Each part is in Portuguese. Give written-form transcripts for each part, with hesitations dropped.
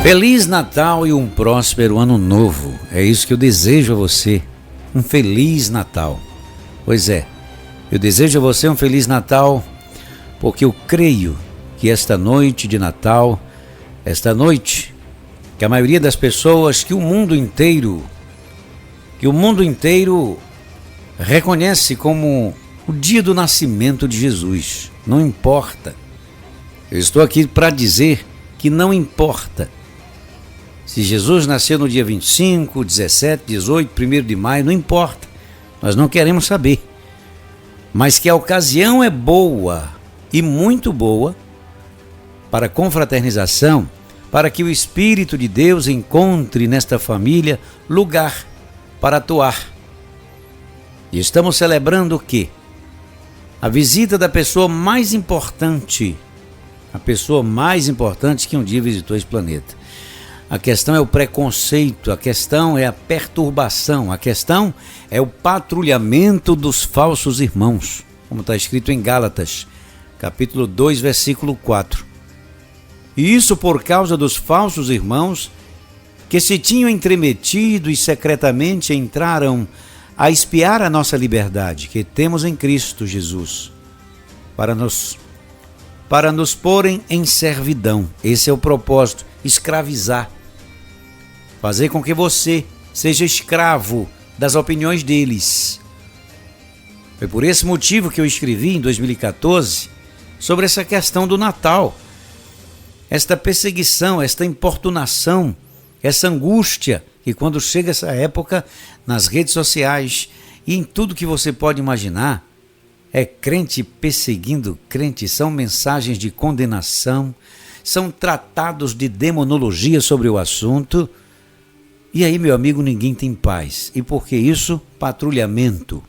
Feliz Natal e um próspero Ano Novo. É isso que eu desejo a você. Um Feliz Natal. Pois é, eu desejo a você um Feliz Natal porque eu creio que esta noite de Natal, esta noite que a maioria das pessoas, que o mundo inteiro reconhece como o dia do nascimento de Jesus. Não importa. Eu estou aqui para dizer que não importa se Jesus nasceu no dia 25, 17, 18, 1º de maio, não importa. Nós não queremos saber. Mas que a ocasião é boa e muito boa para confraternização, para que o Espírito de Deus encontre nesta família lugar para atuar. E estamos celebrando o quê? A visita da pessoa mais importante, a pessoa mais importante que um dia visitou esse planeta. A questão é o preconceito, a questão é a perturbação, a questão é o patrulhamento dos falsos irmãos, como está escrito em Gálatas, capítulo 2, versículo 4. E isso por causa dos falsos irmãos que se tinham entremetido e secretamente entraram a espiar a nossa liberdade que temos em Cristo Jesus, para nos porem em servidão. Esse é o propósito, escravizar. Fazer com que você seja escravo das opiniões deles. Foi por esse motivo que eu escrevi em 2014 sobre essa questão do Natal. Esta perseguição, esta importunação, essa angústia que quando chega essa época nas redes sociais e em tudo que você pode imaginar, é crente perseguindo crente, são mensagens de condenação, são tratados de demonologia sobre o assunto. E aí, meu amigo, ninguém tem paz. E por que isso? Patrulhamento.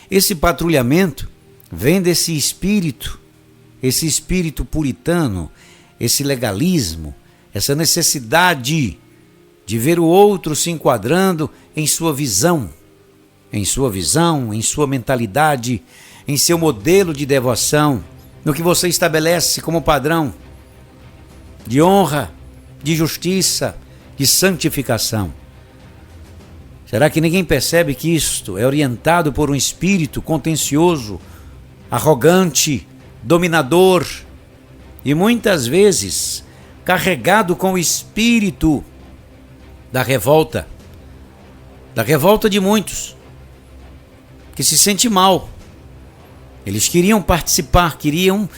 Esse patrulhamento vem desse espírito puritano, esse legalismo, essa necessidade de ver o outro se enquadrando em sua visão, em sua mentalidade, em seu modelo de devoção, no que você estabelece como padrão de honra, de justiça, de santificação. Será que ninguém percebe que isto é orientado por um espírito contencioso, arrogante, dominador e muitas vezes carregado com o espírito da revolta de muitos que se sentem mal? Eles queriam participar, queriam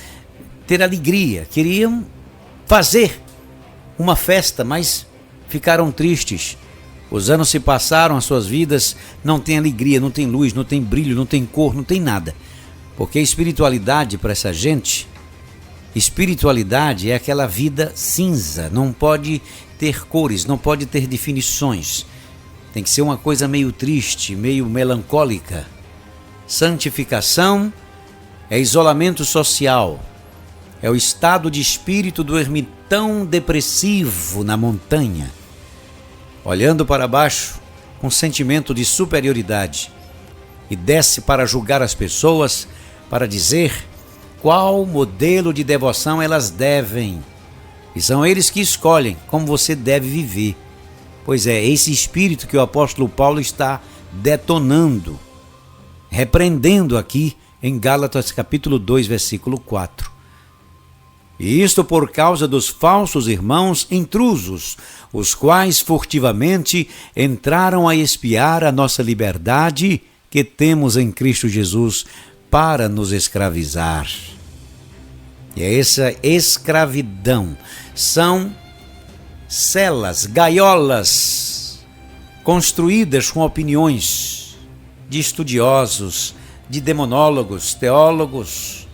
ter alegria, queriam fazer uma festa, mas ficaram tristes. Os anos se passaram, as suas vidas não têm alegria, não tem luz, não tem brilho, não tem cor, não tem nada. Porque a espiritualidade para essa gente, espiritualidade é aquela vida cinza, não pode ter cores, não pode ter definições. Tem que ser uma coisa meio triste, meio melancólica. Santificação é isolamento social, é o estado de espírito do ermitão depressivo na montanha, olhando para baixo com sentimento de superioridade, e desce para julgar as pessoas, para dizer qual modelo de devoção elas devem. E são eles que escolhem como você deve viver. Pois é, esse espírito que o apóstolo Paulo está detonando, repreendendo aqui em Gálatas capítulo 2, versículo 4. E isto por causa dos falsos irmãos intrusos, os quais furtivamente entraram a espiar a nossa liberdade que temos em Cristo Jesus para nos escravizar. E essa escravidão são celas, gaiolas, construídas com opiniões de estudiosos, de demonólogos, teólogos,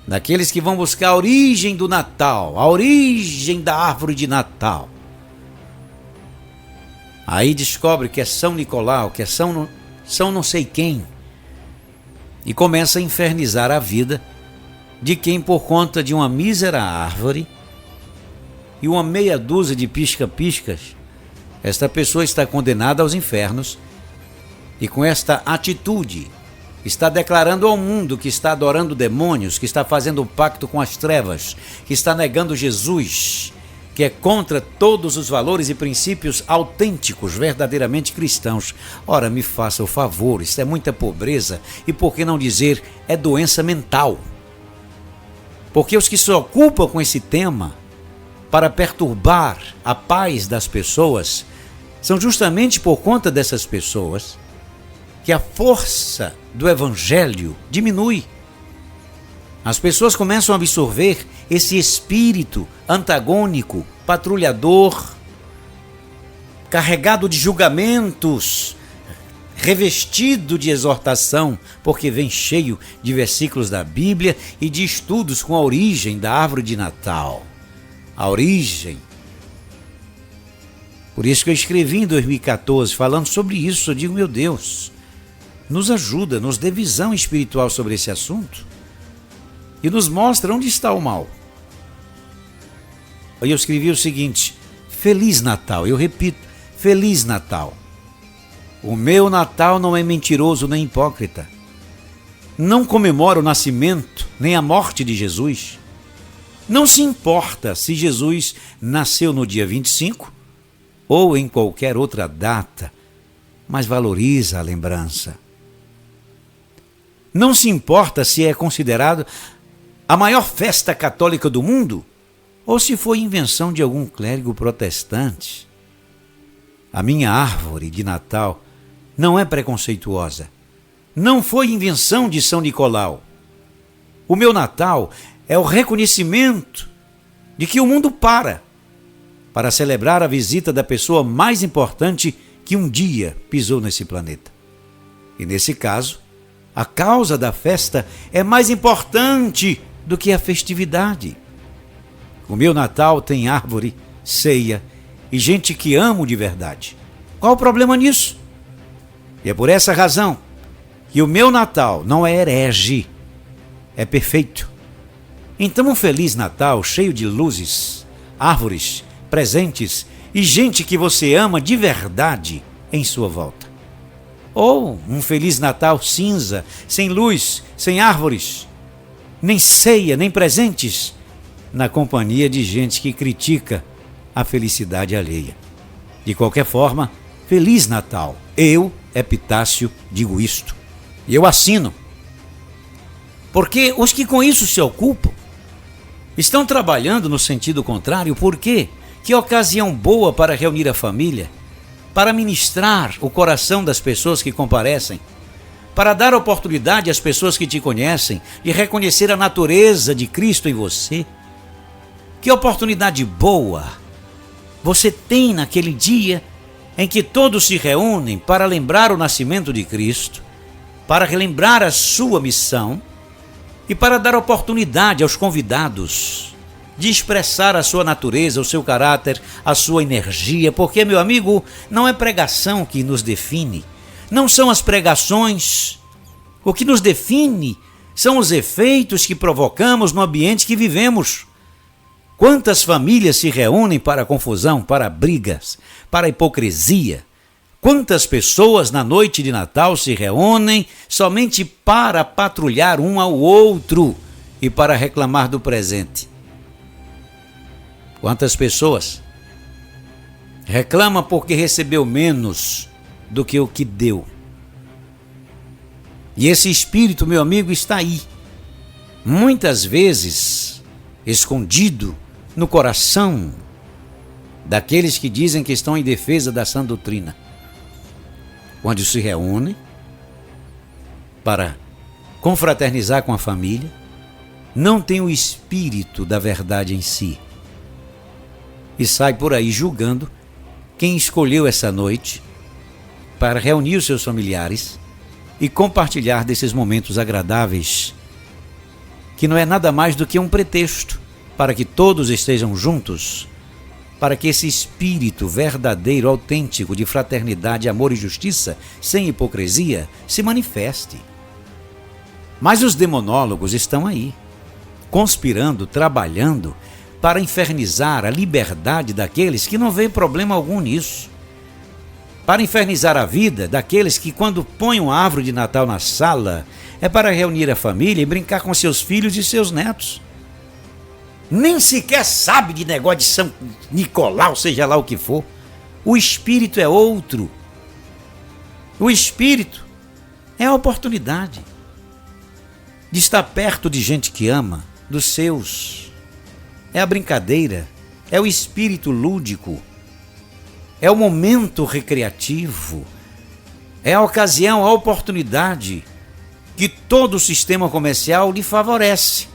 daqueles que vão buscar a origem do Natal, a origem da árvore de Natal. Aí descobre que é São Nicolau, que é São não sei quem, e começa a infernizar a vida de quem, por conta de uma mísera árvore e uma meia dúzia de pisca-piscas, esta pessoa está condenada aos infernos, e com esta atitude está declarando ao mundo que está adorando demônios, que está fazendo um pacto com as trevas, que está negando Jesus, que é contra todos os valores e princípios autênticos, verdadeiramente cristãos. Ora, me faça o favor, isso é muita pobreza e, por que não dizer, é doença mental. Porque os que se ocupam com esse tema para perturbar a paz das pessoas são justamente por conta dessas pessoas que a força do evangelho diminui. As pessoas começam a absorver esse espírito antagônico, patrulhador, carregado de julgamentos, revestido de exortação, porque vem cheio de versículos da Bíblia e de estudos com a origem da árvore de Natal. A origem. Por isso que eu escrevi em 2014, falando sobre isso. Eu digo, meu Deus, nos ajuda, nos dê visão espiritual sobre esse assunto e nos mostra onde está o mal. Aí eu escrevi o seguinte: Feliz Natal. Eu repito, Feliz Natal. O meu Natal não é mentiroso nem hipócrita. Não comemora o nascimento nem a morte de Jesus. Não se importa se Jesus nasceu no dia 25 ou em qualquer outra data, mas valoriza a lembrança. Não se importa se é considerado a maior festa católica do mundo ou se foi invenção de algum clérigo protestante. A minha árvore de Natal não é preconceituosa. Não foi invenção de São Nicolau. O meu Natal é o reconhecimento de que o mundo para celebrar a visita da pessoa mais importante que um dia pisou nesse planeta. E nesse caso, a causa da festa é mais importante do que a festividade. O meu Natal tem árvore, ceia e gente que amo de verdade. Qual o problema nisso? E é por essa razão que o meu Natal não é herege, é perfeito. Então um Feliz Natal cheio de luzes, árvores, presentes e gente que você ama de verdade em sua volta. Ou um Feliz Natal cinza, sem luz, sem árvores, nem ceia, nem presentes, na companhia de gente que critica a felicidade alheia. De qualquer forma, Feliz Natal. Eu, Epitácio, digo isto. E eu assino. Porque os que com isso se ocupam estão trabalhando no sentido contrário. Por quê? Que ocasião boa para reunir a família, para ministrar o coração das pessoas que comparecem, para dar oportunidade às pessoas que te conhecem de reconhecer a natureza de Cristo em você. Que oportunidade boa você tem naquele dia em que todos se reúnem para lembrar o nascimento de Cristo, para relembrar a sua missão e para dar oportunidade aos convidados de expressar a sua natureza, o seu caráter, a sua energia, porque, meu amigo, não é pregação que nos define, não são as pregações. O que nos define são os efeitos que provocamos no ambiente que vivemos. Quantas famílias se reúnem para a confusão, para brigas, para a hipocrisia? Quantas pessoas na noite de Natal se reúnem somente para patrulhar um ao outro e para reclamar do presente? Quantas pessoas reclamam porque recebeu menos do que o que deu? E esse espírito, meu amigo, está aí, muitas vezes escondido no coração daqueles que dizem que estão em defesa da sã doutrina. Quando se reúnem para confraternizar com a família, não tem o espírito da verdade em si. E sai por aí julgando quem escolheu essa noite para reunir os seus familiares e compartilhar desses momentos agradáveis, que não é nada mais do que um pretexto para que todos estejam juntos, para que esse espírito verdadeiro, autêntico de fraternidade, amor e justiça, sem hipocrisia, se manifeste. Mas os demonólogos estão aí, conspirando, trabalhando para infernizar a liberdade daqueles que não veem problema algum nisso, para infernizar a vida daqueles que, quando põem uma árvore de Natal na sala, é para reunir a família e brincar com seus filhos e seus netos. nem sequer sabe de negócio de São Nicolau, seja lá o que for. O espírito é outro. O espírito é a oportunidade de estar perto de gente que ama, dos seus. É a brincadeira, é o espírito lúdico, é o momento recreativo, é a ocasião, a oportunidade que todo o sistema comercial lhe favorece.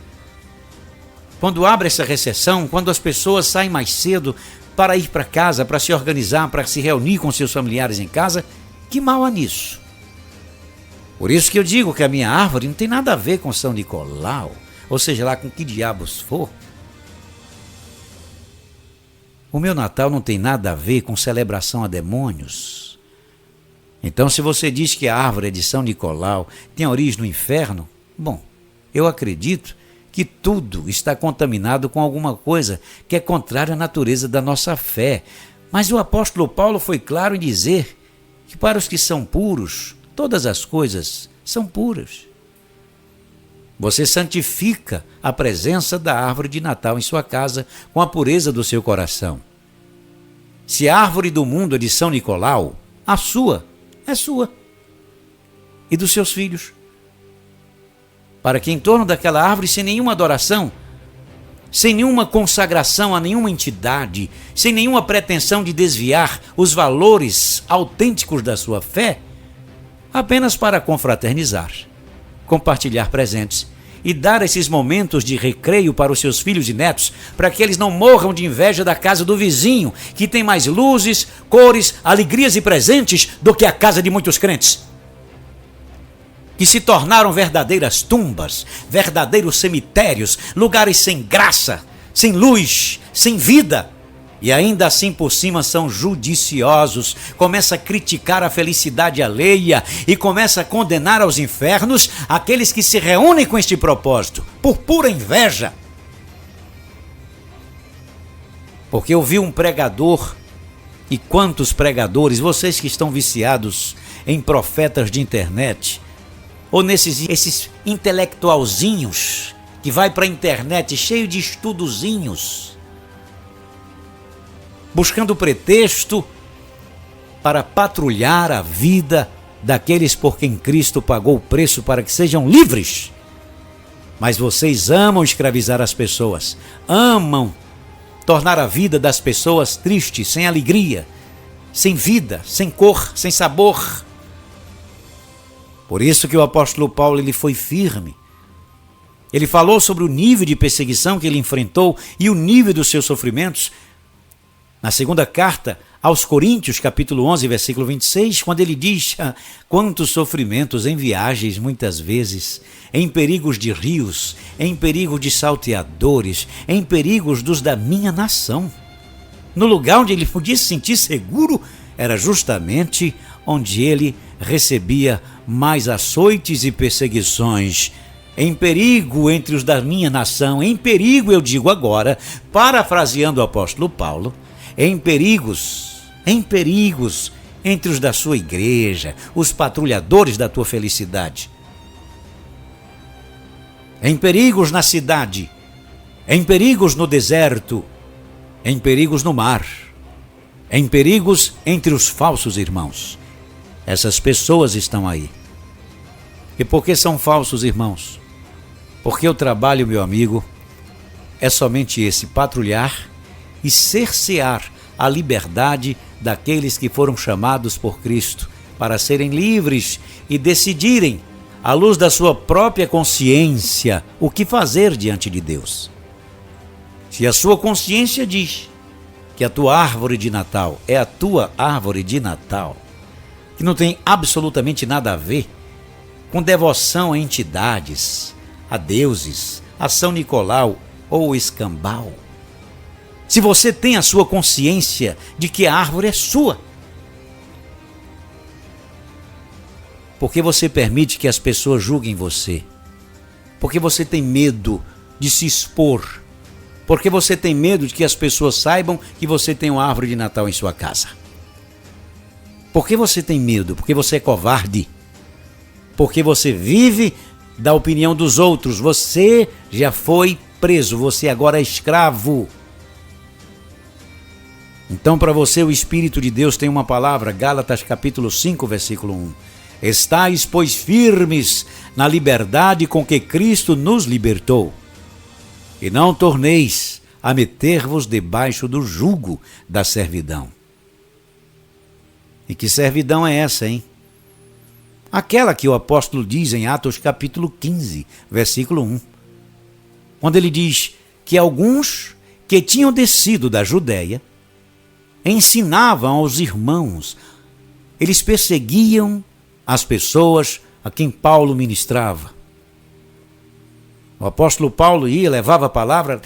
Quando abre essa recessão, quando as pessoas saem mais cedo para ir para casa, para se organizar, para se reunir com seus familiares em casa, que mal há nisso? Por isso que eu digo que a minha árvore não tem nada a ver com São Nicolau, ou seja lá com que diabos for. O meu Natal não tem nada a ver com celebração a demônios. Então, se você diz que a árvore é de São Nicolau, tem origem no inferno, bom, eu acredito que tudo está contaminado com alguma coisa que é contrária à natureza da nossa fé. Mas o apóstolo Paulo foi claro em dizer que para os que são puros, todas as coisas são puras. Você santifica a presença da árvore de Natal em sua casa com a pureza do seu coração. Se a árvore do mundo é de São Nicolau, a sua é sua. E dos seus filhos. Para que em torno daquela árvore, sem nenhuma adoração, sem nenhuma consagração a nenhuma entidade, sem nenhuma pretensão de desviar os valores autênticos da sua fé, apenas para confraternizar, compartilhar presentes e dar esses momentos de recreio para os seus filhos e netos, para que eles não morram de inveja da casa do vizinho, que tem mais luzes, cores, alegrias e presentes do que a casa de muitos crentes, que se tornaram verdadeiras tumbas, verdadeiros cemitérios, lugares sem graça, sem luz, sem vida. E ainda assim por cima são judiciosos, começa a criticar a felicidade alheia e começa a condenar aos infernos aqueles que se reúnem com este propósito, por pura inveja. Porque eu vi um pregador, e quantos pregadores, vocês que estão viciados em profetas de internet, ou esses intelectualzinhos que vai para a internet cheio de estudozinhos, buscando pretexto para patrulhar a vida daqueles por quem Cristo pagou o preço para que sejam livres. Mas vocês amam escravizar as pessoas, amam tornar a vida das pessoas triste, sem alegria, sem vida, sem cor, sem sabor. Por isso que o apóstolo Paulo ele foi firme. Ele falou sobre o nível de perseguição que ele enfrentou e o nível dos seus sofrimentos. Na segunda carta aos Coríntios, capítulo 11, versículo 26, quando ele diz: quantos sofrimentos em viagens, muitas vezes, em perigos de rios, em perigos de salteadores, em perigos dos da minha nação. No lugar onde ele podia se sentir seguro, era justamente onde ele recebia mais açoites e perseguições. Em perigo entre os da minha nação, em perigo, eu digo agora, parafraseando o apóstolo Paulo, em perigos entre os da sua igreja, os patrulhadores da tua felicidade. Em perigos na cidade, em perigos no deserto, em perigos no mar, em perigos entre os falsos irmãos. Essas pessoas estão aí. E por que são falsos irmãos? Porque o trabalho, meu amigo, é somente esse: patrulhar e cercear a liberdade daqueles que foram chamados por Cristo para serem livres e decidirem, à luz da sua própria consciência, o que fazer diante de Deus. Se a sua consciência diz que a tua árvore de Natal é a tua árvore de Natal, que não tem absolutamente nada a ver com devoção a entidades, a deuses, a São Nicolau ou Escambau. Se você tem a sua consciência de que a árvore é sua, porque você permite que as pessoas julguem você, porque você tem medo de se expor, porque você tem medo de que as pessoas saibam que você tem uma árvore de Natal em sua casa. Por que você tem medo? Porque você é covarde. Porque você vive da opinião dos outros. Você já foi preso, você agora é escravo. Então, para você, o Espírito de Deus tem uma palavra, Gálatas capítulo 5, versículo 1. Estais, pois, firmes na liberdade com que Cristo nos libertou, e não torneis a meter-vos debaixo do jugo da servidão. E que servidão é essa, hein? Aquela que o apóstolo diz em Atos capítulo 15, versículo 1. Quando ele diz que alguns que tinham descido da Judéia ensinavam aos irmãos, eles perseguiam as pessoas a quem Paulo ministrava. O apóstolo Paulo ia, levava a palavra,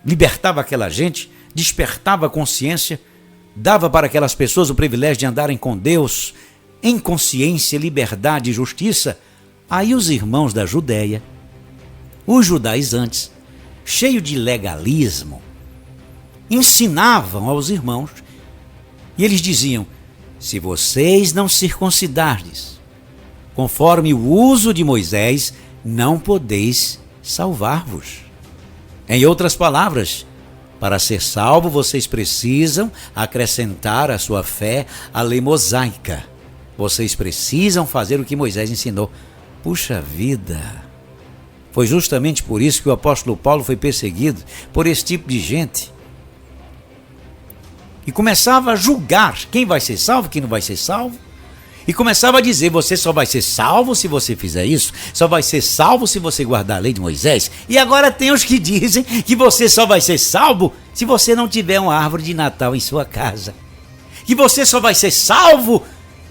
libertava aquela gente, despertava a consciência, dava para aquelas pessoas o privilégio de andarem com Deus em consciência, liberdade e justiça. Aí os irmãos da Judéia, os judaizantes, cheios de legalismo, ensinavam aos irmãos e eles diziam: se vocês não circuncidardes conforme o uso de Moisés, não podeis salvar-vos. Em outras palavras, para ser salvo, vocês precisam acrescentar à sua fé a lei mosaica. Vocês precisam fazer o que Moisés ensinou. Puxa vida! Foi justamente por isso que o apóstolo Paulo foi perseguido por esse tipo de gente. E começava a julgar quem vai ser salvo, quem não vai ser salvo. E começava a dizer: você só vai ser salvo se você fizer isso, só vai ser salvo se você guardar a lei de Moisés. E agora tem os que dizem que você só vai ser salvo se você não tiver uma árvore de Natal em sua casa. Que você só vai ser salvo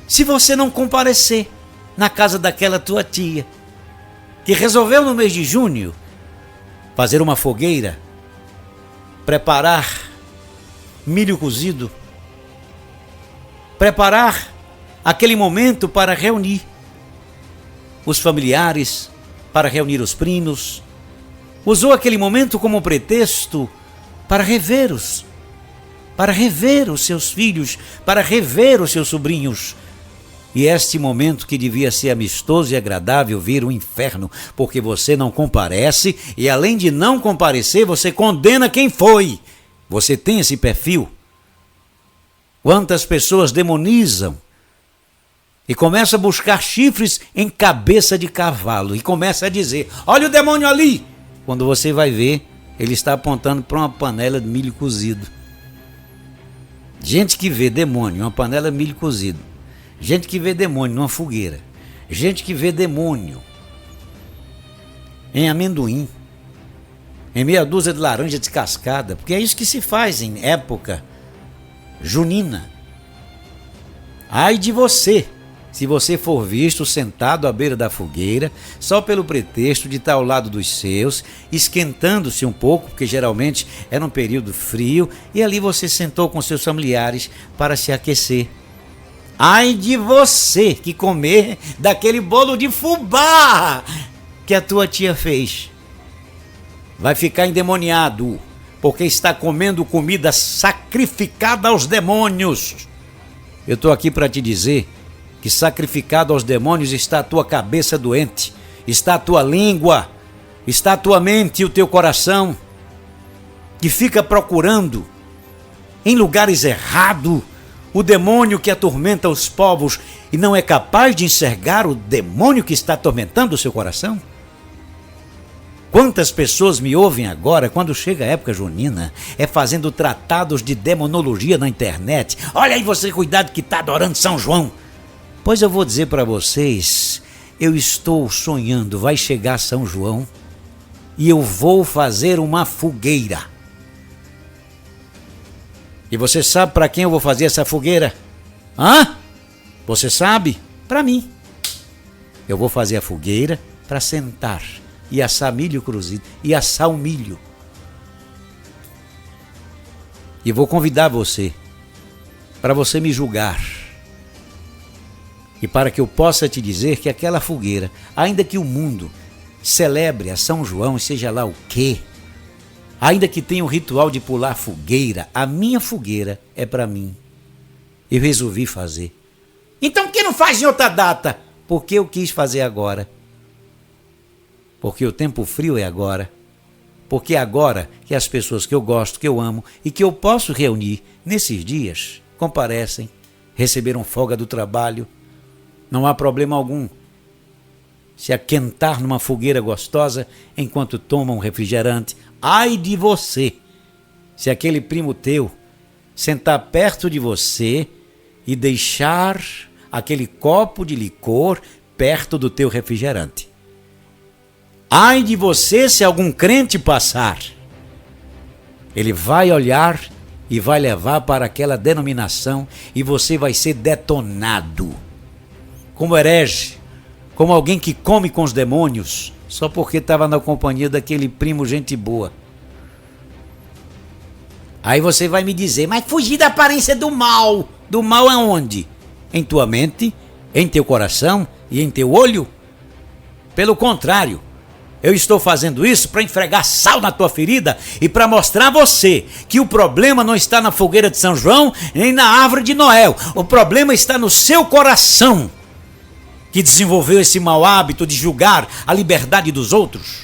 se você não comparecer na casa daquela tua tia, que resolveu no mês de junho fazer uma fogueira, preparar milho cozido, preparar aquele momento para reunir os familiares, para reunir os primos. Usou aquele momento como pretexto para rever os seus filhos, para rever os seus sobrinhos. E este momento que devia ser amistoso e agradável vira um inferno, porque você não comparece e, além de não comparecer, você condena quem foi. Você tem esse perfil? Quantas pessoas demonizam e começa a buscar chifres em cabeça de cavalo e começa a dizer: olha o demônio ali! Quando você vai ver, ele está apontando para uma panela de milho cozido. Gente que vê demônio em uma panela de milho cozido, gente que vê demônio numa fogueira, gente que vê demônio em amendoim, em meia dúzia de laranja descascada, porque é isso que se faz em época junina. Ai de você, se você for visto sentado à beira da fogueira, só pelo pretexto de estar ao lado dos seus, esquentando-se um pouco, porque geralmente é num período frio, e ali você sentou com seus familiares para se aquecer. Ai de você que comer daquele bolo de fubá que a tua tia fez. Vai ficar endemoniado, porque está comendo comida sacrificada aos demônios. Eu estou aqui para te dizer que sacrificado aos demônios está a tua cabeça doente, está a tua língua, está a tua mente e o teu coração, que fica procurando em lugares errados o demônio que atormenta os povos e não é capaz de enxergar o demônio que está atormentando o seu coração. Quantas pessoas me ouvem agora, quando chega a época junina, fazendo tratados de demonologia na internet. Olha aí você, cuidado que está adorando São João. Pois eu vou dizer para vocês, eu estou sonhando, vai chegar São João e eu vou fazer uma fogueira. E você sabe para quem eu vou fazer essa fogueira? Hã? Você sabe? Para mim. Eu vou fazer a fogueira para sentar e assar milho cozido e assar o milho. E vou convidar você para você me julgar. E para que eu possa te dizer que aquela fogueira, ainda que o mundo celebre a São João e seja lá o quê, ainda que tenha o ritual de pular fogueira, a minha fogueira é para mim. Eu resolvi fazer. Então por que não faz em outra data? Porque eu quis fazer agora. Porque o tempo frio é agora. Porque agora que as pessoas que eu gosto, que eu amo e que eu posso reunir nesses dias, comparecem, receberam folga do trabalho, não há problema algum se aquentar numa fogueira gostosa enquanto toma um refrigerante. Ai de você, se aquele primo teu sentar perto de você e deixar aquele copo de licor perto do teu refrigerante. Ai de você se algum crente passar. Ele vai olhar e vai levar para aquela denominação e você vai ser detonado como herege, como alguém que come com os demônios, só porque estava na companhia daquele primo gente boa. Aí você vai me dizer, mas fugir da aparência do mal. Do mal aonde? Em tua mente, em teu coração e em teu olho? Pelo contrário, eu estou fazendo isso para esfregar sal na tua ferida e para mostrar a você que o problema não está na fogueira de São João nem na árvore de Noé. O problema está no seu coração, que desenvolveu esse mau hábito de julgar a liberdade dos outros,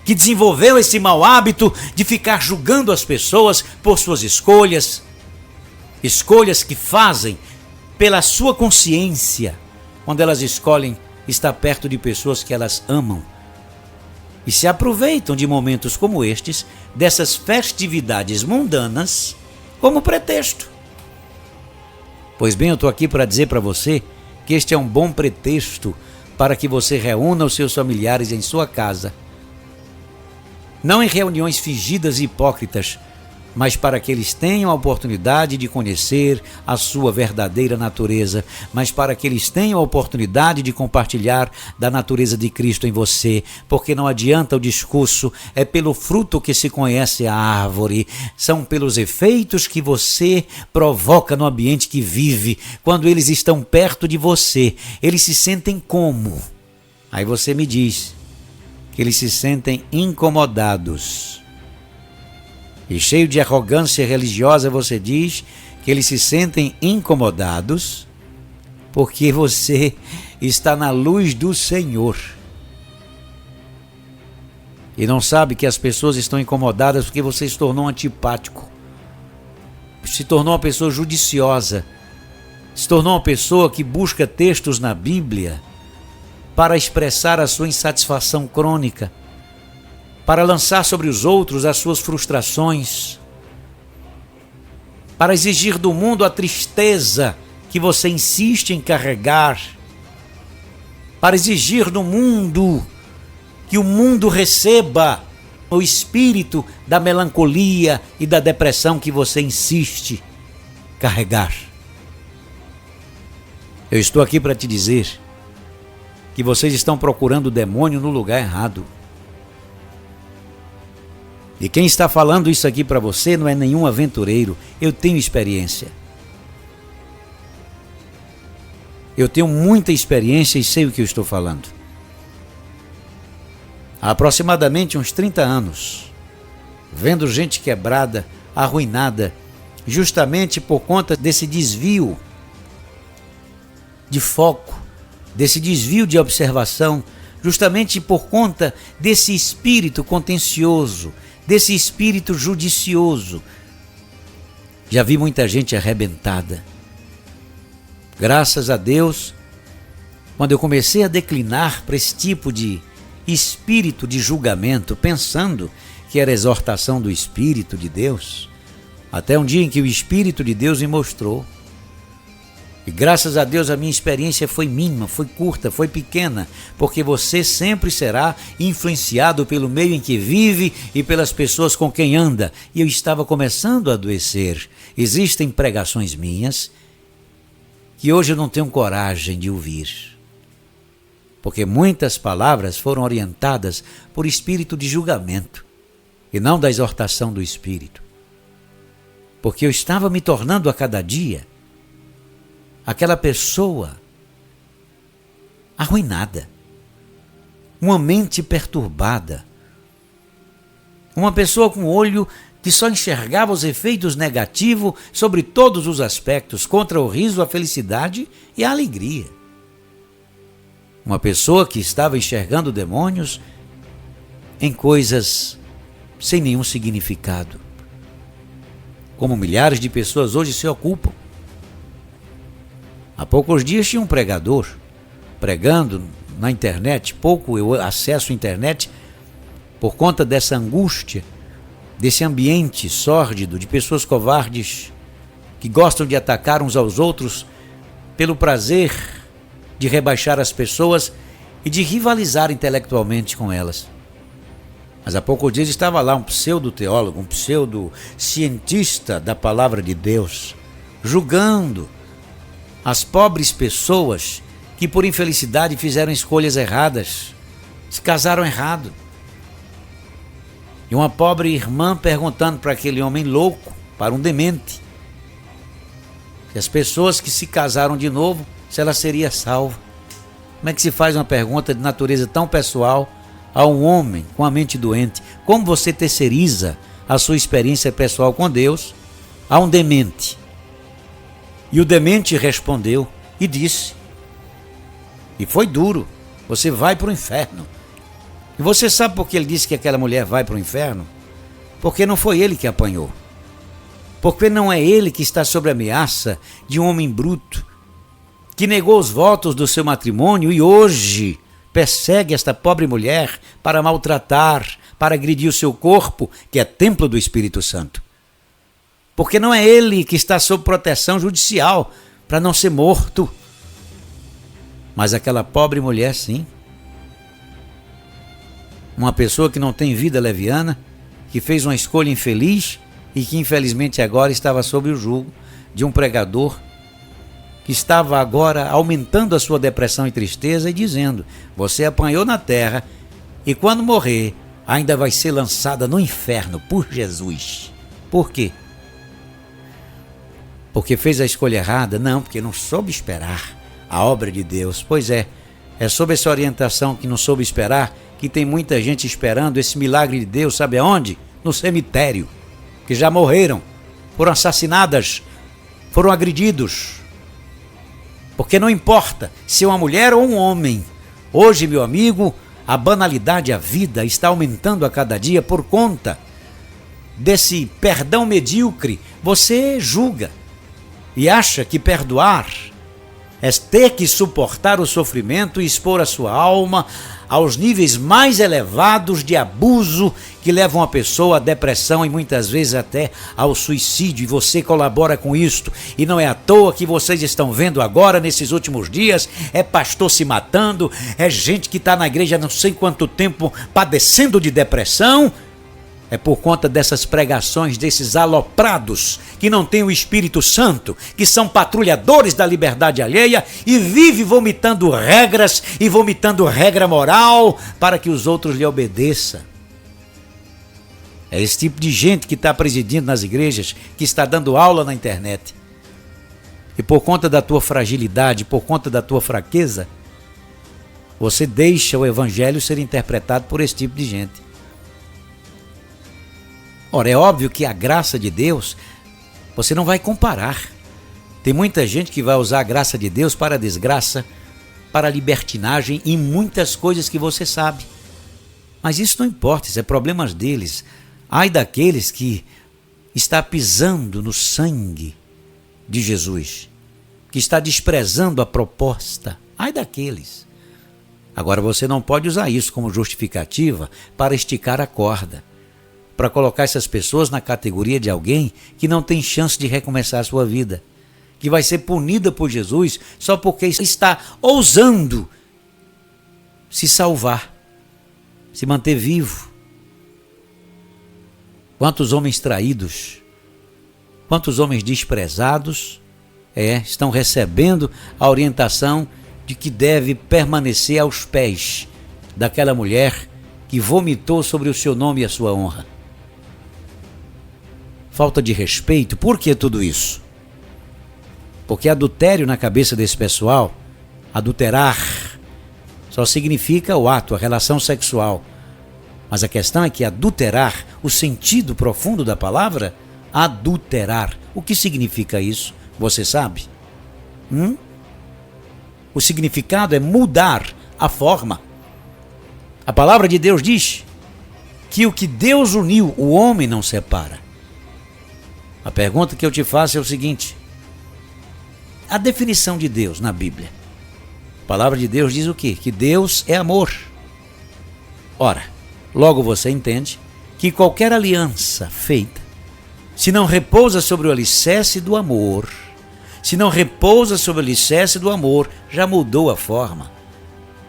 que desenvolveu esse mau hábito de ficar julgando as pessoas por suas escolhas que fazem pela sua consciência, quando elas escolhem estar perto de pessoas que elas amam e se aproveitam de momentos como estes, dessas festividades mundanas, como pretexto. Pois bem, eu estou aqui para dizer para você que este é um bom pretexto para que você reúna os seus familiares em sua casa, não em reuniões fingidas e hipócritas, mas para que eles tenham a oportunidade de conhecer a sua verdadeira natureza, mas para que eles tenham a oportunidade de compartilhar da natureza de Cristo em você, porque não adianta o discurso, é pelo fruto que se conhece a árvore, são pelos efeitos que você provoca no ambiente que vive. Quando eles estão perto de você, eles se sentem como? Aí você me diz que eles se sentem incomodados. E cheio de arrogância religiosa, você diz que eles se sentem incomodados porque você está na luz do Senhor. E não sabe que as pessoas estão incomodadas porque você se tornou antipático, se tornou uma pessoa judiciosa, se tornou uma pessoa que busca textos na Bíblia para expressar a sua insatisfação crônica, para lançar sobre os outros as suas frustrações, para exigir do mundo a tristeza que você insiste em carregar, para exigir do mundo que o mundo receba o espírito da melancolia e da depressão que você insiste carregar. Eu estou aqui para te dizer que vocês estão procurando o demônio no lugar errado. E quem está falando isso aqui para você não é nenhum aventureiro. Eu tenho experiência. Eu tenho muita experiência e sei o que eu estou falando. Há aproximadamente uns 30 anos, vendo gente quebrada, arruinada, justamente por conta desse desvio de foco, desse desvio de observação, justamente por conta desse espírito contencioso, desse espírito judicioso. Já vi muita gente arrebentada. Graças a Deus, quando eu comecei a declinar para esse tipo de espírito de julgamento, pensando que era exortação do Espírito de Deus, até um dia em que o Espírito de Deus me mostrou. E graças a Deus a minha experiência foi mínima, foi curta, foi pequena, porque você sempre será influenciado pelo meio em que vive e pelas pessoas com quem anda. E eu estava começando a adoecer. Existem pregações minhas que hoje eu não tenho coragem de ouvir, porque muitas palavras foram orientadas por espírito de julgamento e não da exortação do Espírito. Porque eu estava me tornando a cada dia aquela pessoa arruinada, uma mente perturbada, uma pessoa com olho que só enxergava os efeitos negativos sobre todos os aspectos, contra o riso, a felicidade e a alegria. Uma pessoa que estava enxergando demônios em coisas sem nenhum significado, como milhares de pessoas hoje se ocupam. Há poucos dias tinha um pregador pregando na internet, pouco eu acesso à internet por conta dessa angústia, desse ambiente sórdido, de pessoas covardes que gostam de atacar uns aos outros pelo prazer de rebaixar as pessoas e de rivalizar intelectualmente com elas. Mas há poucos dias estava lá um pseudo-teólogo, um pseudo-cientista da palavra de Deus, julgando as pobres pessoas que por infelicidade fizeram escolhas erradas, se casaram errado. E uma pobre irmã perguntando para aquele homem louco, para um demente, se as pessoas que se casaram de novo, se ela seria salva. Como é que se faz uma pergunta de natureza tão pessoal a um homem com a mente doente? Como você terceiriza a sua experiência pessoal com Deus a um demente? E o demente respondeu e disse, e foi duro, você vai para o inferno. E você sabe por que ele disse que aquela mulher vai para o inferno? Porque não foi ele que apanhou. Porque não é ele que está sob a ameaça de um homem bruto, que negou os votos do seu matrimônio e hoje persegue esta pobre mulher para maltratar, para agredir o seu corpo, que é templo do Espírito Santo. Porque não é ele que está sob proteção judicial para não ser morto. Mas aquela pobre mulher, sim. Uma pessoa que não tem vida leviana, que fez uma escolha infeliz e que infelizmente agora estava sob o jugo de um pregador que estava agora aumentando a sua depressão e tristeza e dizendo, você apanhou na terra e quando morrer ainda vai ser lançada no inferno por Jesus. Por quê? Porque fez a escolha errada? Não, porque não soube esperar a obra de Deus. Pois é sob essa orientação que não soube esperar que tem muita gente esperando esse milagre de Deus, sabe aonde? No cemitério, que já morreram, foram assassinadas, foram agredidos. Porque não importa se é uma mulher ou um homem. Hoje, meu amigo, a banalidade, a vida está aumentando a cada dia por conta desse perdão medíocre. Você julga e acha que perdoar é ter que suportar o sofrimento e expor a sua alma aos níveis mais elevados de abuso que levam a pessoa à depressão e muitas vezes até ao suicídio. E você colabora com isto. E não é à toa que vocês estão vendo agora, nesses últimos dias, é pastor se matando, é gente que está na igreja há não sei quanto tempo padecendo de depressão. É por conta dessas pregações, desses aloprados que não têm o Espírito Santo, que são patrulhadores da liberdade alheia e vivem vomitando regras e vomitando regra moral para que os outros lhe obedeçam. É esse tipo de gente que está presidindo nas igrejas, que está dando aula na internet. E por conta da tua fragilidade, por conta da tua fraqueza, você deixa o evangelho ser interpretado por esse tipo de gente. Ora, é óbvio que a graça de Deus, você não vai comparar. Tem muita gente que vai usar a graça de Deus para a desgraça, para a libertinagem e muitas coisas que você sabe. Mas isso não importa, isso é problema deles. Ai daqueles que está pisando no sangue de Jesus, que está desprezando a proposta. Ai daqueles. Agora você não pode usar isso como justificativa para esticar a corda, para colocar essas pessoas na categoria de alguém que não tem chance de recomeçar a sua vida, que vai ser punida por Jesus só porque está ousando se salvar, se manter vivo. Quantos homens traídos, quantos homens desprezados estão recebendo a orientação de que deve permanecer aos pés daquela mulher que vomitou sobre o seu nome e a sua honra. Falta de respeito. Por que tudo isso? Porque adultério na cabeça desse pessoal, adulterar, só significa o ato, a relação sexual. Mas a questão é que adulterar, o sentido profundo da palavra, adulterar. O que significa isso? Você sabe? O significado é mudar a forma. A palavra de Deus diz que o que Deus uniu, o homem não separa. A pergunta que eu te faço é o seguinte: a definição de Deus na Bíblia. A palavra de Deus diz o quê? Que Deus é amor. Ora, logo você entende que qualquer aliança feita, se não repousa sobre o alicerce do amor, se não repousa sobre o alicerce do amor, já mudou a forma.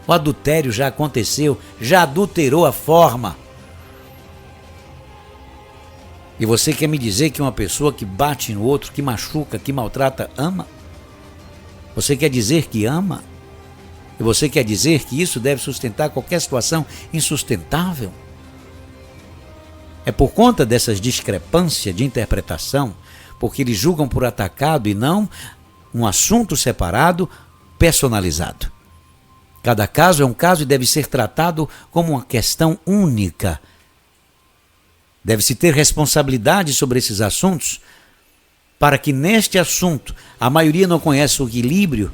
O adultério já aconteceu, já adulterou a forma. E você quer me dizer que uma pessoa que bate no outro, que machuca, que maltrata, ama? Você quer dizer que ama? E você quer dizer que isso deve sustentar qualquer situação insustentável? É por conta dessas discrepâncias de interpretação, porque eles julgam por atacado e não um assunto separado, personalizado. Cada caso é um caso e deve ser tratado como uma questão única. Deve-se ter responsabilidade sobre esses assuntos, para que neste assunto a maioria não conhece o equilíbrio,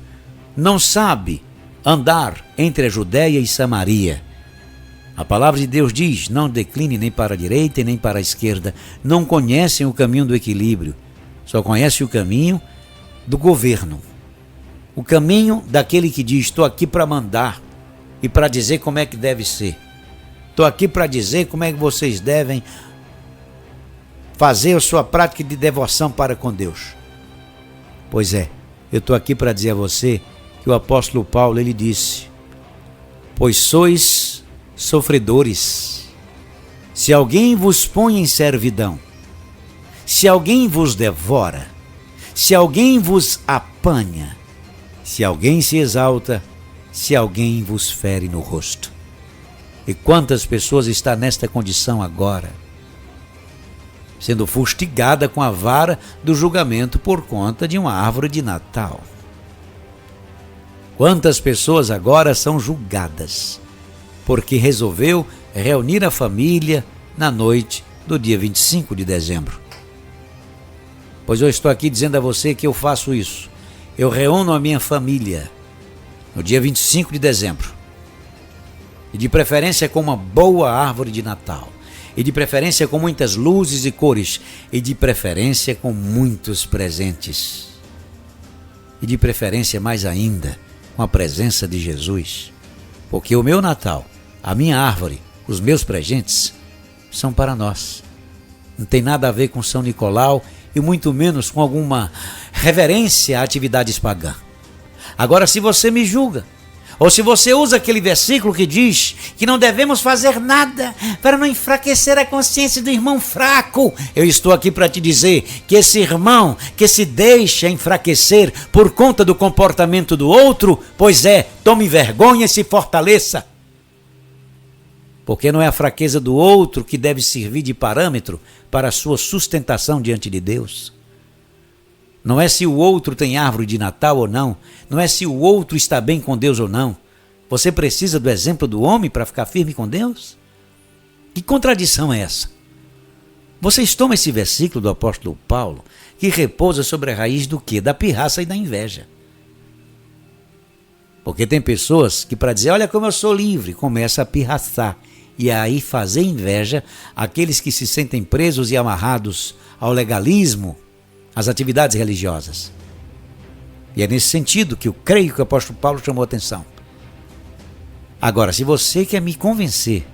não sabe andar entre a Judéia e Samaria. A palavra de Deus diz: não decline nem para a direita e nem para a esquerda. Não conhecem o caminho do equilíbrio, só conhecem o caminho do governo. O caminho daquele que diz: estou aqui para mandar e para dizer como é que deve ser. Estou aqui para dizer como é que vocês devem fazer a sua prática de devoção para com Deus. Pois é, eu estou aqui para dizer a você que o apóstolo Paulo, ele disse: pois sois sofredores. Se alguém vos põe em servidão, se alguém vos devora, se alguém vos apanha, se alguém se exalta, se alguém vos fere no rosto. E quantas pessoas estão nesta condição agora, sendo fustigada com a vara do julgamento por conta de uma árvore de Natal? Quantas pessoas agora são julgadas porque resolveu reunir a família na noite do dia 25 de dezembro? Pois eu estou aqui dizendo a você que eu faço isso. Eu reúno a minha família no dia 25 de dezembro. E de preferência com uma boa árvore de Natal. E de preferência com muitas luzes e cores. E de preferência com muitos presentes. E de preferência mais ainda com a presença de Jesus. Porque o meu Natal, a minha árvore, os meus presentes são para nós. Não tem nada a ver com São Nicolau e muito menos com alguma reverência a atividades pagãs. Agora, se você me julga, ou se você usa aquele versículo que diz que não devemos fazer nada para não enfraquecer a consciência do irmão fraco, eu estou aqui para te dizer que esse irmão que se deixa enfraquecer por conta do comportamento do outro, pois tome vergonha e se fortaleça. Porque não é a fraqueza do outro que deve servir de parâmetro para a sua sustentação diante de Deus. Não é se o outro tem árvore de Natal ou não. Não é se o outro está bem com Deus ou não. Você precisa do exemplo do homem para ficar firme com Deus? Que contradição é essa? Vocês tomam esse versículo do apóstolo Paulo, que repousa sobre a raiz do quê? Da pirraça e da inveja. Porque tem pessoas que, para dizer, olha como eu sou livre, começa a pirraçar. E aí fazer inveja àqueles que se sentem presos e amarrados ao legalismo, às atividades religiosas. E é nesse sentido que eu creio que o apóstolo Paulo chamou a atenção. Agora, se você quer me convencer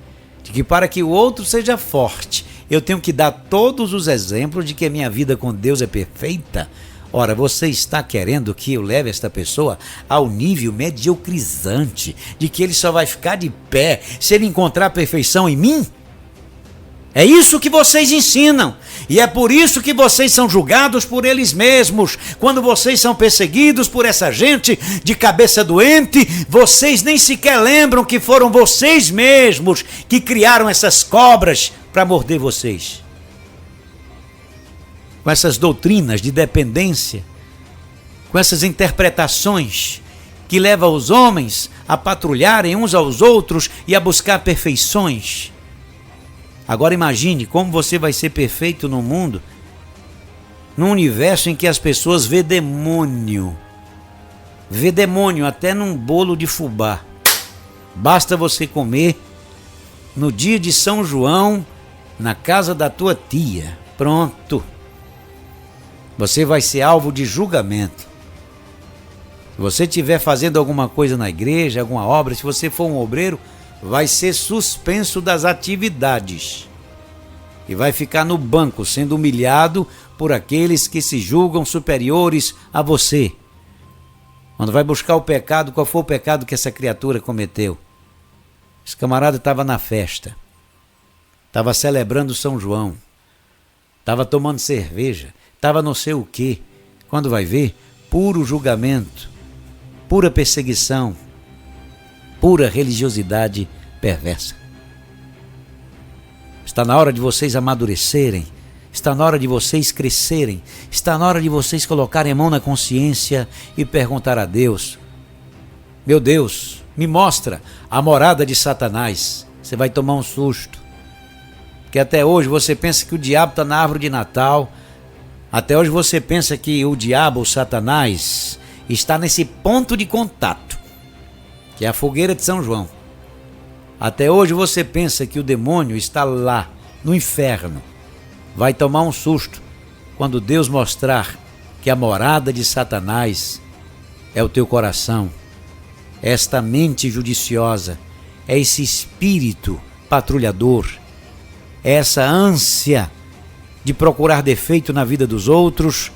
de que para que o outro seja forte, eu tenho que dar todos os exemplos de que a minha vida com Deus é perfeita, ora, você está querendo que eu leve esta pessoa ao nível mediocrizante, de que ele só vai ficar de pé se ele encontrar perfeição em mim? É isso que vocês ensinam, e é por isso que vocês são julgados por eles mesmos. Quando vocês são perseguidos por essa gente de cabeça doente, vocês nem sequer lembram que foram vocês mesmos que criaram essas cobras para morder vocês. Com essas doutrinas de dependência, com essas interpretações que levam os homens a patrulharem uns aos outros e a buscar perfeições. Agora imagine como você vai ser perfeito no mundo, num universo em que as pessoas vê demônio até num bolo de fubá. Basta você comer no dia de São João na casa da tua tia, pronto. Você vai ser alvo de julgamento. Se você estiver fazendo alguma coisa na igreja, alguma obra, se você for um obreiro, vai ser suspenso das atividades. E vai ficar no banco, sendo humilhado por aqueles que se julgam superiores a você. Quando vai buscar o pecado, qual foi o pecado que essa criatura cometeu? Esse camarada estava na festa, estava celebrando São João, estava tomando cerveja, estava não sei o quê. Quando vai ver, puro julgamento, pura perseguição, pura religiosidade perversa. Está na hora de vocês amadurecerem, está na hora de vocês crescerem, está na hora de vocês colocarem a mão na consciência e perguntar a Deus: meu Deus, me mostra a morada de Satanás. Você vai tomar um susto, porque até hoje você pensa que o diabo está na árvore de Natal, até hoje você pensa que o diabo, o Satanás, está nesse ponto de contato, que é a fogueira de São João. Até hoje você pensa que o demônio está lá, no inferno. Vai tomar um susto quando Deus mostrar que a morada de Satanás é o teu coração, é esta mente judiciosa, é esse espírito patrulhador, é essa ânsia de procurar defeito na vida dos outros,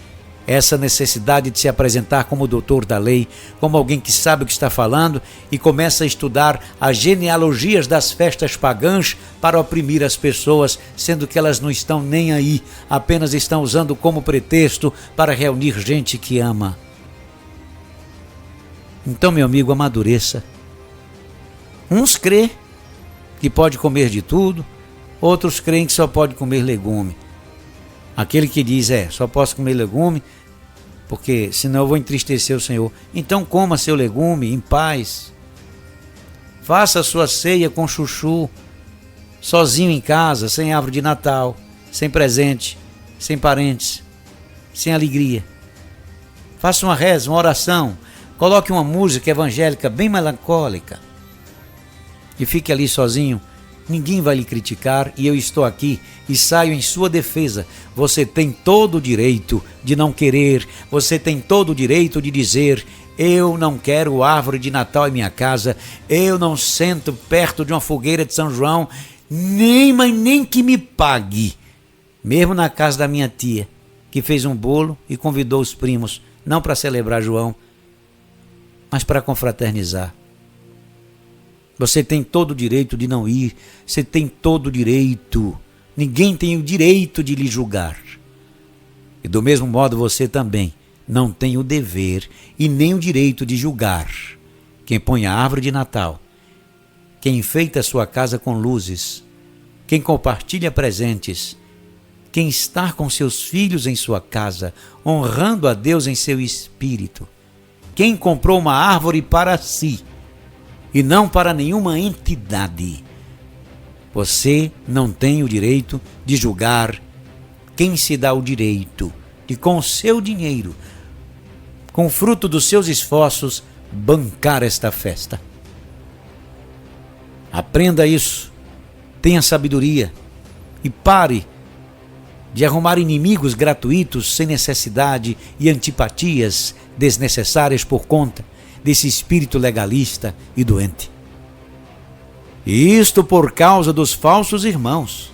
essa necessidade de se apresentar como doutor da lei, como alguém que sabe o que está falando e começa a estudar as genealogias das festas pagãs para oprimir as pessoas, sendo que elas não estão nem aí, apenas estão usando como pretexto para reunir gente que ama. Então, meu amigo, amadureça. Uns crê que pode comer de tudo, outros creem que só pode comer legume. Aquele que diz, só posso comer legume, porque senão eu vou entristecer o Senhor. Então coma seu legume em paz. Faça a sua ceia com chuchu, sozinho em casa, sem árvore de Natal, sem presente, sem parentes, sem alegria. Faça uma reza, uma oração, coloque uma música evangélica bem melancólica e fique ali sozinho. Ninguém vai lhe criticar e eu estou aqui e saio em sua defesa. Você tem todo o direito de não querer, você tem todo o direito de dizer: eu não quero árvore de Natal em minha casa, eu não sento perto de uma fogueira de São João, nem que me pague. Mesmo na casa da minha tia, que fez um bolo e convidou os primos, não para celebrar João, mas para confraternizar. Você tem todo o direito de não ir, você tem todo o direito, ninguém tem o direito de lhe julgar. E do mesmo modo você também não tem o dever e nem o direito de julgar quem põe a árvore de Natal, quem enfeita a sua casa com luzes, quem compartilha presentes, quem está com seus filhos em sua casa, honrando a Deus em seu espírito, quem comprou uma árvore para si, e não para nenhuma entidade. Você não tem o direito de julgar quem se dá o direito de, com o seu dinheiro, com o fruto dos seus esforços, bancar esta festa. Aprenda isso, tenha sabedoria e pare de arrumar inimigos gratuitos sem necessidade e antipatias desnecessárias por conta desse espírito legalista e doente. E isto por causa dos falsos irmãos,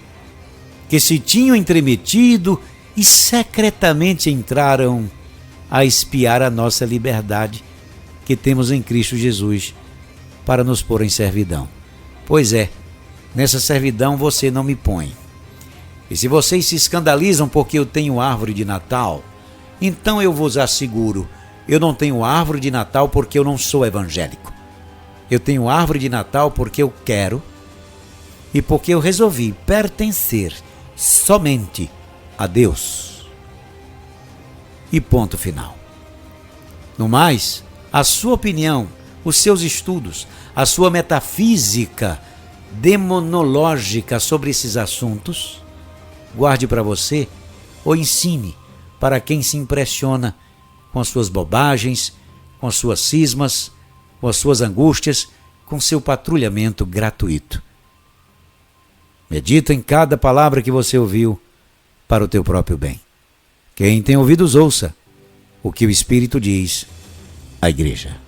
que se tinham entremetido e secretamente entraram a espiar a nossa liberdade que temos em Cristo Jesus para nos pôr em servidão. Pois é, nessa servidão você não me põe. E se vocês se escandalizam porque eu tenho árvore de Natal, então eu vos asseguro, eu não tenho árvore de Natal porque eu não sou evangélico. Eu tenho árvore de Natal porque eu quero e porque eu resolvi pertencer somente a Deus. E ponto final. No mais, a sua opinião, os seus estudos, a sua metafísica demonológica sobre esses assuntos, guarde para você ou ensine para quem se impressiona com as suas bobagens, com as suas cismas, com as suas angústias, com seu patrulhamento gratuito. Medita em cada palavra que você ouviu para o teu próprio bem. Quem tem ouvidos, ouça o que o Espírito diz à igreja.